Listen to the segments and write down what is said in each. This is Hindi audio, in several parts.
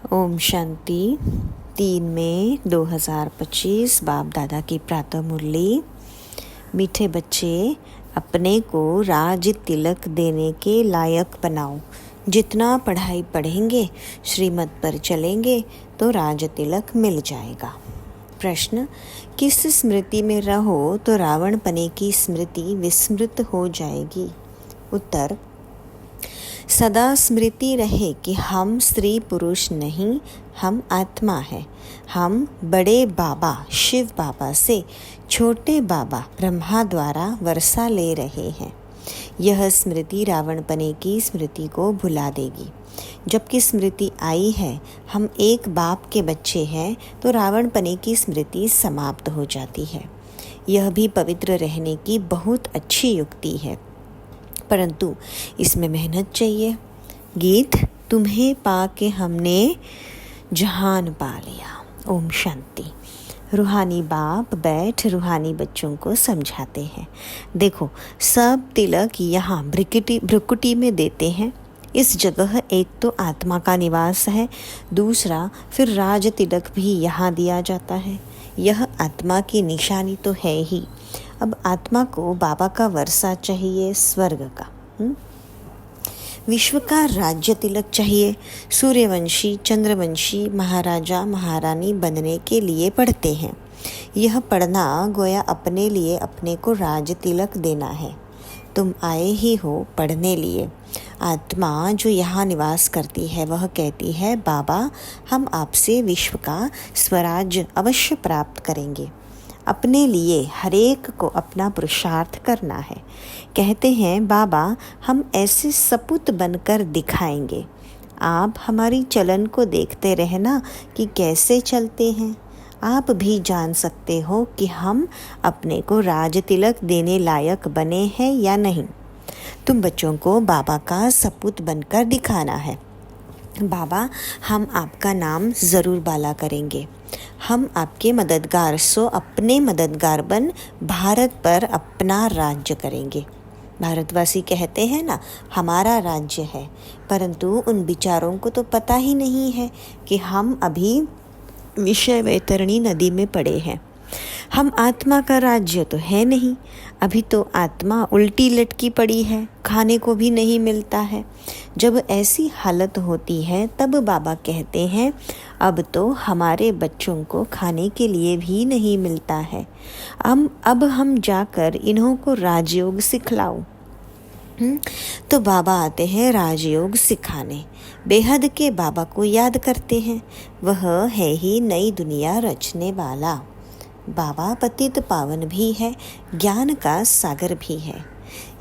ओम शांति। 3 मई 2025 बाप दादा की प्रातः मुरली। मीठे बच्चे, अपने को राज तिलक देने के लायक बनाओ। जितना पढ़ाई पढ़ेंगे, श्रीमत पर चलेंगे तो राज तिलक मिल जाएगा। प्रश्न, किस स्मृति में रहो तो रावण पने की स्मृति विस्मृत हो जाएगी? उत्तर, सदा स्मृति रहे कि हम स्त्री पुरुष नहीं, हम आत्मा है। हम बड़े बाबा शिव बाबा से छोटे बाबा ब्रह्मा द्वारा वर्षा ले रहे हैं। यह स्मृति रावणपने की स्मृति को भुला देगी। जबकि स्मृति आई है हम एक बाप के बच्चे हैं, तो रावणपने की स्मृति समाप्त हो जाती है। यह भी पवित्र रहने की बहुत अच्छी युक्ति है, परंतु इसमें मेहनत चाहिए। गीत, तुम्हें पाके हमने जहान पा लिया। ओम शांति। रूहानी बाप बैठ रूहानी बच्चों को समझाते हैं। देखो, सब तिलक यहाँ भ्रुकुटी में देते हैं। इस जगह एक तो आत्मा का निवास है, दूसरा फिर राज तिलक भी यहाँ दिया जाता है। यह आत्मा की निशानी तो है ही। अब आत्मा को बाबा का वर्षा चाहिए, स्वर्ग का। विश्व का राज्य तिलक चाहिए। सूर्यवंशी चंद्रवंशी महाराजा महारानी बनने के लिए पढ़ते हैं। यह पढ़ना गोया अपने लिए अपने को राज तिलक देना है। तुम आए ही हो पढ़ने लिए। आत्मा जो यहाँ निवास करती है वह कहती है, बाबा हम आपसे विश्व का स्वराज्य अवश्य प्राप्त करेंगे। अपने लिए हरेक को अपना पुरुषार्थ करना है। कहते हैं, बाबा हम ऐसे सपूत बनकर दिखाएंगे। आप हमारी चलन को देखते रहना कि कैसे चलते हैं। आप भी जान सकते हो कि हम अपने को राज तिलक देने लायक बने हैं या नहीं। तुम बच्चों को बाबा का सपूत बनकर दिखाना है। बाबा हम आपका नाम ज़रूर बाला करेंगे। हम आपके मददगार, सो अपने मददगार बन भारत पर अपना राज्य करेंगे। भारतवासी कहते हैं ना, हमारा राज्य है, परंतु उन विचारों को तो पता ही नहीं है कि हम अभी विषय वैतरणी नदी में पड़े हैं। हम आत्मा का राज्य तो है नहीं। अभी तो आत्मा उल्टी लटकी पड़ी है, खाने को भी नहीं मिलता है। जब ऐसी हालत होती है तब बाबा कहते हैं, अब तो हमारे बच्चों को खाने के लिए भी नहीं मिलता है। अब हम जाकर इन्हों को राजयोग सिखलाओ। तो बाबा आते हैं राजयोग सिखाने। बेहद के बाबा को याद करते हैं। वह है ही नई दुनिया रचने वाला। बाबा पतित पावन भी है, ज्ञान का सागर भी है।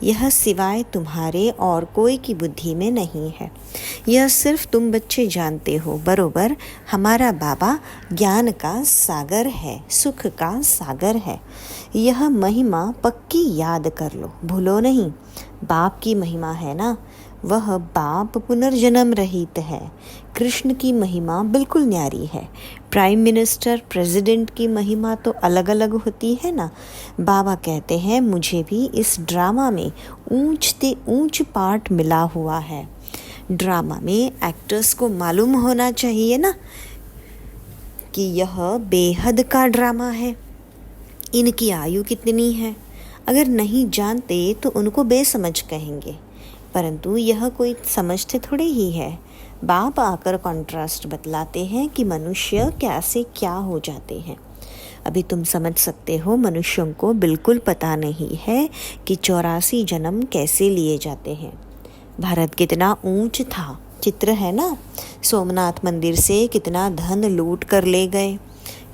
यह सिवाय तुम्हारे और कोई की बुद्धि में नहीं है। यह सिर्फ तुम बच्चे जानते हो। बरोबर हमारा बाबा ज्ञान का सागर है, सुख का सागर है। यह महिमा पक्की याद कर लो, भूलो नहीं। बाप की महिमा है ना, वह बाप पुनर्जन्म रहित है। कृष्ण की महिमा बिल्कुल न्यारी है। प्राइम मिनिस्टर, प्रेसिडेंट की महिमा तो अलग अलग होती है ना। बाबा कहते हैं, मुझे भी इस ड्रामा में ऊंच से ऊंच पार्ट मिला हुआ है। ड्रामा में एक्टर्स को मालूम होना चाहिए ना कि यह बेहद का ड्रामा है। इनकी आयु कितनी है। अगर नहीं जानते तो उनको बेसमझ कहेंगे, परंतु यह कोई समझते थोड़े ही है। बाप आकर कॉन्ट्रास्ट बतलाते हैं कि मनुष्य कैसे क्या हो जाते हैं। अभी तुम समझ सकते हो, मनुष्यों को बिल्कुल पता नहीं है कि 84 जन्म कैसे लिए जाते हैं। भारत कितना ऊंच था, चित्र है ना। सोमनाथ मंदिर से कितना धन लूट कर ले गए,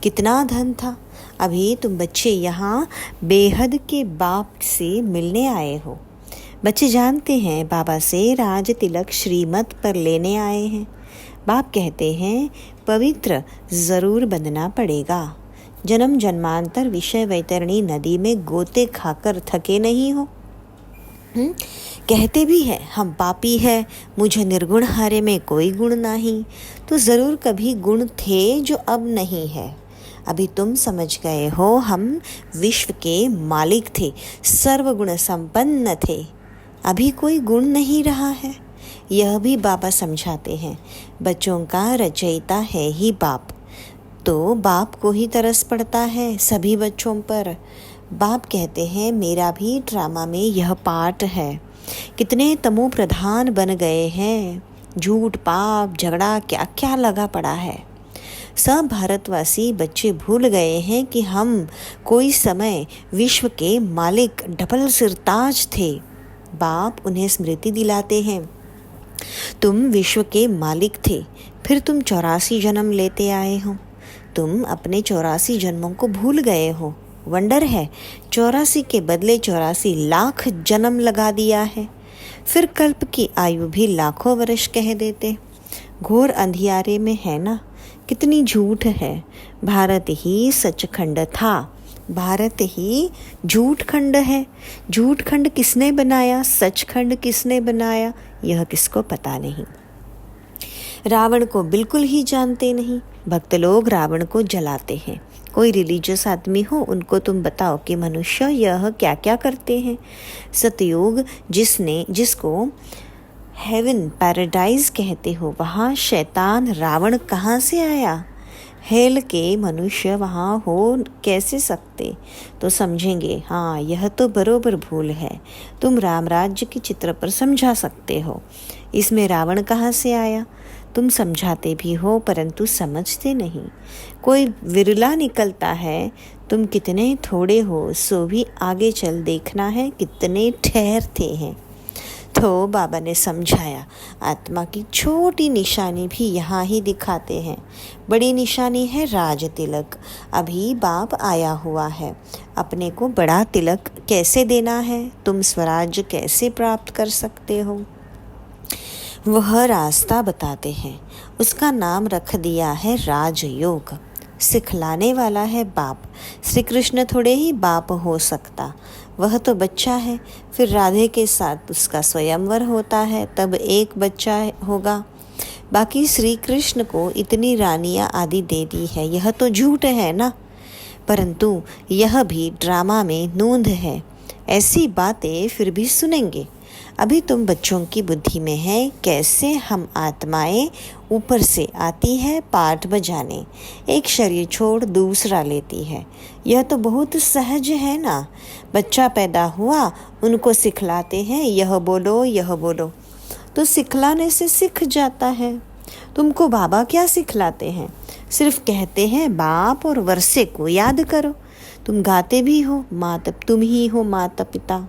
कितना धन था। अभी तुम बच्चे यहाँ बेहद के बाप से मिलने आए हो। बच्चे जानते हैं बाबा से राज तिलक श्रीमत पर लेने आए हैं। बाप कहते हैं, पवित्र ज़रूर बनना पड़ेगा। जन्म जन्मांतर विषय वैतरणी नदी में गोते खाकर थके नहीं हो। कहते भी है, हम पापी है, मुझे निर्गुण हारे में कोई गुण नहीं। तो ज़रूर कभी गुण थे जो अब नहीं है। अभी तुम समझ गए हो, हम विश्व के मालिक थे, सर्वगुण संपन्न थे। अभी कोई गुण नहीं रहा है। यह भी बाबा समझाते हैं। बच्चों का रचयिता है ही बाप, तो बाप को ही तरस पड़ता है सभी बच्चों पर। बाप कहते हैं मेरा भी ड्रामा में यह पार्ट है। कितने तमो प्रधान बन गए हैं, झूठ पाप झगड़ा क्या क्या लगा पड़ा है। सब भारतवासी बच्चे भूल गए हैं कि हम कोई समय विश्व के मालिक डबल सिरताज थे। बाप उन्हें स्मृति दिलाते हैं, तुम विश्व के मालिक थे, फिर तुम 84 जन्म लेते आए हो। तुम अपने 84 जन्मों को भूल गए हो। वंडर है, 84 के बदले 84 लाख जन्म लगा दिया है। फिर कल्प की आयु भी लाखों वर्ष कह देते। घोर अंधियारे में है ना, कितनी झूठ है। भारत ही सचखंड था, भारत ही झूठ खंड है। झूठ खंड किसने बनाया, सचखंड किसने बनाया, यह किसको पता नहीं। रावण को बिल्कुल ही जानते नहीं। भक्त लोग रावण को जलाते हैं। कोई रिलीजियस आदमी हो, उनको तुम बताओ कि मनुष्य यह क्या क्या करते हैं। सतयुग जिसको हेवन पैराडाइज कहते हो, वहाँ शैतान रावण कहाँ से आया। हेल के मनुष्य वहाँ हो कैसे सकते, तो समझेंगे हाँ यह तो बरोबर भूल है। तुम राम राज्य के चित्र पर समझा सकते हो, इसमें रावण कहाँ से आया। तुम समझाते भी हो परंतु समझते नहीं। कोई विरला निकलता है, तुम कितने थोड़े हो सो भी आगे चल देखना है कितने ठहरते हैं। तो बाबा ने समझाया, आत्मा की छोटी निशानी भी यहाँ ही दिखाते हैं। बड़ी निशानी है राज तिलक। अभी बाप आया हुआ है, अपने को बड़ा तिलक कैसे देना है, तुम स्वराज्य कैसे प्राप्त कर सकते हो, वह रास्ता बताते हैं। उसका नाम रख दिया है राजयोग। सिखलाने वाला है बाप। श्री कृष्ण थोड़े ही बाप हो सकता, वह तो बच्चा है। फिर राधे के साथ उसका स्वयंवर होता है, तब एक बच्चा होगा। बाकी श्री कृष्ण को इतनी रानियां आदि दे दी है, यह तो झूठ है ना। परंतु यह भी ड्रामा में नूंद है। ऐसी बातें फिर भी सुनेंगे। अभी तुम बच्चों की बुद्धि में है कैसे हम आत्माएं ऊपर से आती है पाठ बजाने, एक शरीर छोड़ दूसरा लेती है। यह तो बहुत सहज है ना। बच्चा पैदा हुआ, उनको सिखलाते हैं यह बोलो यह बोलो, तो सिखलाने से सीख जाता है। तुमको बाबा क्या सिखलाते हैं, सिर्फ कहते हैं बाप और वर्षे को याद करो। तुम गाते भी हो, तुम ही हो माता पिता।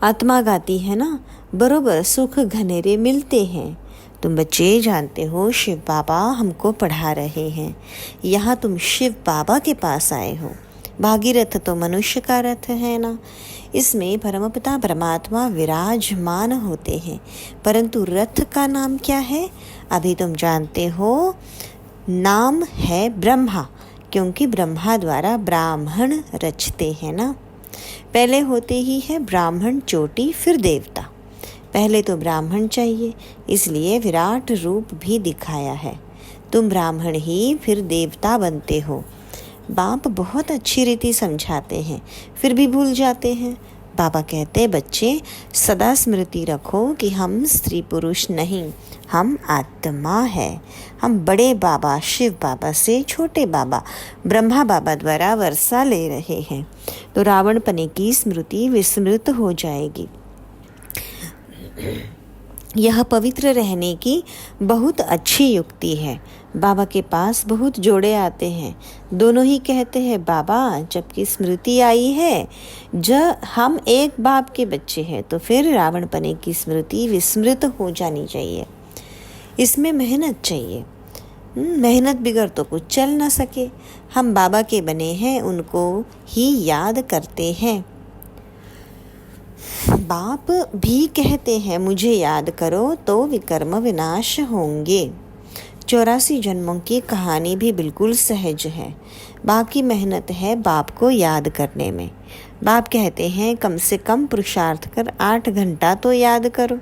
आत्मा गाती है ना, बरोबर सुख घनेरे मिलते हैं। तुम बच्चे जानते हो शिव बाबा हमको पढ़ा रहे हैं। यहाँ तुम शिव बाबा के पास आए हो। भागीरथ तो मनुष्य का रथ है ना, इसमें परमपिता परमात्मा विराजमान होते हैं। परंतु रथ का नाम क्या है, अभी तुम जानते हो, नाम है ब्रह्मा, क्योंकि ब्रह्मा द्वारा ब्राह्मण रचते हैं ना। पहले होते ही है ब्राह्मण चोटी, फिर देवता। पहले तो ब्राह्मण चाहिए, इसलिए विराट रूप भी दिखाया है। तुम ब्राह्मण ही फिर देवता बनते हो। बाप बहुत अच्छी रीति समझाते हैं, फिर भी भूल जाते हैं। बाबा कहते बच्चे सदा स्मृति रखो कि हम स्त्री पुरुष नहीं, हम आत्मा है। हम बड़े बाबा शिव बाबा से छोटे बाबा ब्रह्मा बाबा द्वारा वर्षा ले रहे हैं, तो रावण पने की स्मृति विस्मृत हो जाएगी। यह पवित्र रहने की बहुत अच्छी युक्ति है। बाबा के पास बहुत जोड़े आते हैं, दोनों ही कहते हैं बाबा जबकि स्मृति आई है, जब हम एक बाप के बच्चे हैं तो फिर रावण पने की स्मृति विस्मृत हो जानी चाहिए। इसमें मेहनत चाहिए, मेहनत बिगर तो कुछ चल ना सके। हम बाबा के बने हैं, उनको ही याद करते हैं। बाप भी कहते हैं मुझे याद करो तो विकर्म विनाश होंगे। 84 जन्मों की कहानी भी बिल्कुल सहज है, बाकी मेहनत है बाप को याद करने में। बाप कहते हैं कम से कम पुरुषार्थ कर 8 घंटा तो याद करो।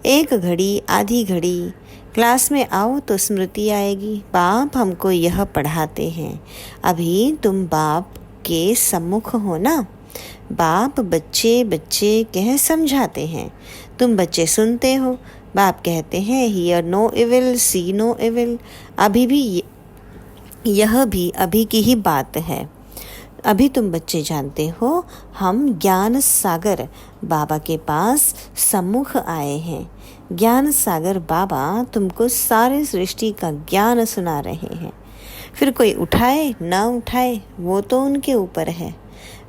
1 घड़ी आधी घड़ी क्लास में आओ तो स्मृति आएगी। बाप हमको यह पढ़ाते हैं। अभी तुम बाप के सम्मुख हो ना, बाप बच्चे बच्चे कह समझाते हैं, तुम बच्चे सुनते हो, बाप कहते हैं hear no evil, see no evil. यह भी अभी की ही बात है। अभी तुम बच्चे जानते हो हम ज्ञान सागर बाबा के पास सम्मुख आए हैं। ज्ञान सागर बाबा तुमको सारे सृष्टि का ज्ञान सुना रहे हैं। फिर कोई उठाए ना उठाए वो तो उनके ऊपर है।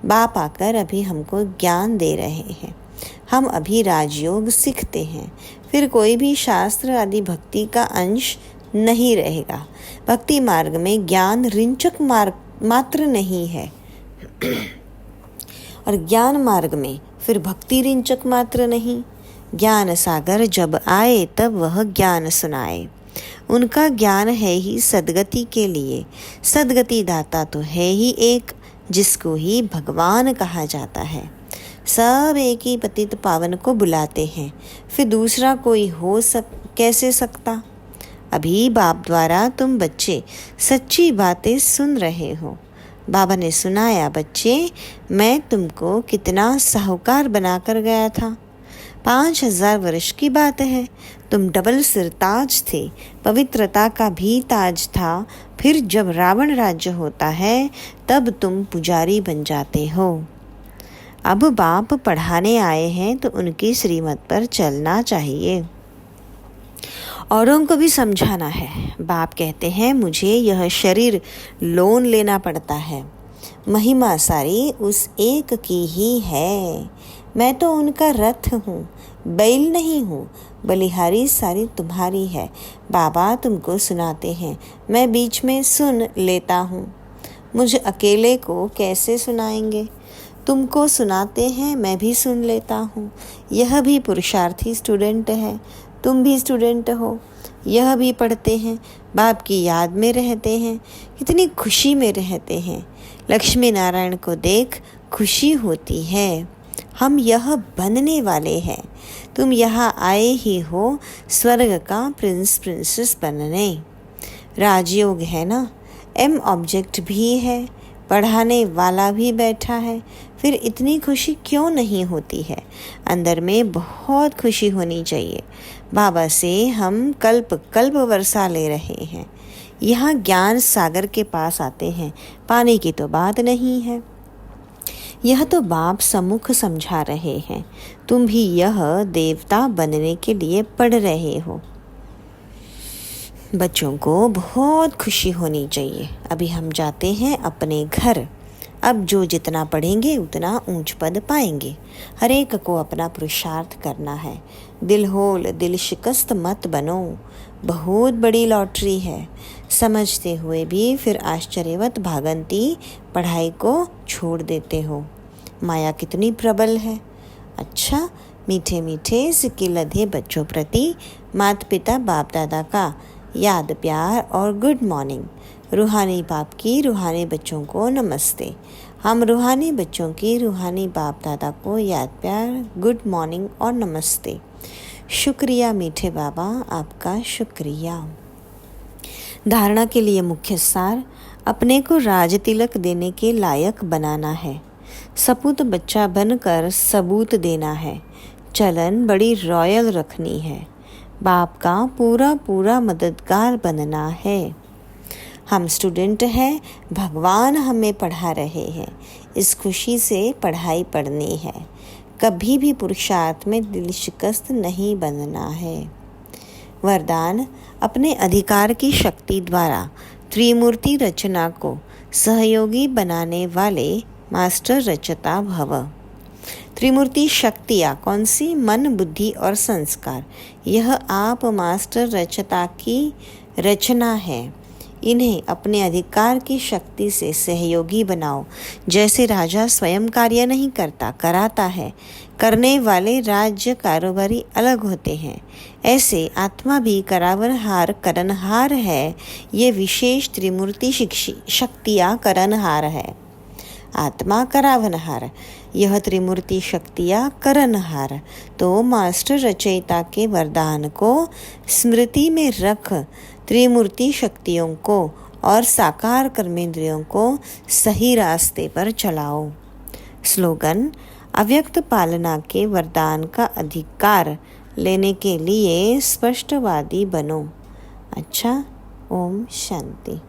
बाप आकर अभी हमको ज्ञान दे रहे हैं। हम अभी राजयोग सीखते हैं। फिर कोई भी शास्त्र आदि भक्ति का अंश नहीं रहेगा। भक्ति मार्ग में ज्ञान रिंचक मात्र नहीं है और ज्ञान मार्ग में फिर भक्ति रिंचक मात्र नहीं। ज्ञान सागर जब आए तब वह ज्ञान सुनाए। उनका ज्ञान है ही सद्गति के लिए। सद्गति दाता तो है ही एक, जिसको ही भगवान कहा जाता है। सब एक ही पतित पावन को बुलाते हैं, फिर दूसरा कोई कैसे सकता। अभी बाप द्वारा तुम बच्चे सच्ची बातें सुन रहे हो। बाबा ने सुनाया, बच्चे मैं तुमको कितना साहूकार बनाकर गया था। 5000 वर्ष की बात है। तुम डबल सिर ताज थे, पवित्रता का भी ताज था। फिर जब रावण राज्य होता है तब तुम पुजारी बन जाते हो। अब बाप पढ़ाने आए हैं तो उनकी श्रीमत पर चलना चाहिए, औरों को भी समझाना है। बाप कहते हैं मुझे यह शरीर लोन लेना पड़ता है। महिमा सारी उस एक की ही है। मैं तो उनका रथ हूँ, बैल नहीं हूँ। बलिहारी सारी तुम्हारी है। बाबा तुमको सुनाते हैं, मैं बीच में सुन लेता हूँ। मुझे अकेले को कैसे सुनाएंगे? तुमको सुनाते हैं, मैं भी सुन लेता हूँ। यह भी पुरुषार्थी स्टूडेंट है, तुम भी स्टूडेंट हो। यह भी पढ़ते हैं, बाप की याद में रहते हैं, कितनी खुशी में रहते हैं। लक्ष्मी नारायण को देख खुशी होती है। हम यह बनने वाले हैं। तुम यहाँ आए ही हो स्वर्ग का प्रिंस प्रिंसेस बनने। राजयोग है ना, एम ऑब्जेक्ट भी है, पढ़ाने वाला भी बैठा है। फिर इतनी खुशी क्यों नहीं होती है? अंदर में बहुत खुशी होनी चाहिए। बाबा से हम कल्प कल्प वर्षा ले रहे हैं। यहाँ ज्ञान सागर के पास आते हैं, पानी की तो बात नहीं है। यह तो बाप सम्मुख समझा रहे हैं। तुम भी यह देवता बनने के लिए पढ़ रहे हो। बच्चों को बहुत खुशी होनी चाहिए। अभी हम जाते हैं अपने घर। अब जो जितना पढ़ेंगे उतना ऊंच पद पाएंगे। हर एक को अपना पुरुषार्थ करना है। दिल होल दिल शिकस्त मत बनो। बहुत बड़ी लॉटरी है। समझते हुए भी फिर आश्चर्यवत भागंती पढ़ाई को छोड़ देते हो। माया कितनी प्रबल है। अच्छा, मीठे मीठे सिक्के लधे बच्चों प्रति माता पिता बाप दादा का याद प्यार और गुड मॉर्निंग। रूहानी बाप की रूहानी बच्चों को नमस्ते। हम रूहानी बच्चों की रूहानी बाप दादा को याद प्यार गुड मॉर्निंग और नमस्ते। शुक्रिया मीठे बाबा, आपका शुक्रिया। धारणा के लिए मुख्य सार, अपने को राज तिलक देने के लायक बनाना है। सपूत बच्चा बनकर सबूत देना है। चलन बड़ी रॉयल रखनी है। बाप का पूरा पूरा मददगार बनना है। हम स्टूडेंट हैं, भगवान हमें पढ़ा रहे हैं। इस खुशी से पढ़ाई पढ़नी है। कभी भी पुरुषार्थ में दिल शिकस्त नहीं बनना है। वरदान, अपने अधिकार की शक्ति द्वारा त्रिमूर्ति रचना को सहयोगी बनाने वाले मास्टर रचता भव। त्रिमूर्ति शक्तियाँ कौन सी? मन, बुद्धि और संस्कार। यह आप मास्टर रचता की रचना है। इन्हें अपने अधिकार की शक्ति से सहयोगी बनाओ। जैसे राजा स्वयं कार्य नहीं करता, कराता है। करने वाले राज्य कारोबारी अलग होते हैं। ऐसे आत्मा भी करावनहार करनहार है। ये विशेष त्रिमूर्ति शक्तियाँ करनहार है। आत्मा करावनहार, यह त्रिमूर्ति शक्तियाँ करनहार। तो मास्टर रचयिता के वरदान को स्मृति में रख त्रिमूर्ति शक्तियों को और साकार कर्मेंद्रियों को सही रास्ते पर चलाओ। स्लोगन, अव्यक्त पालना के वरदान का अधिकार लेने के लिए स्पष्टवादी बनो। अच्छा, ओम शांति।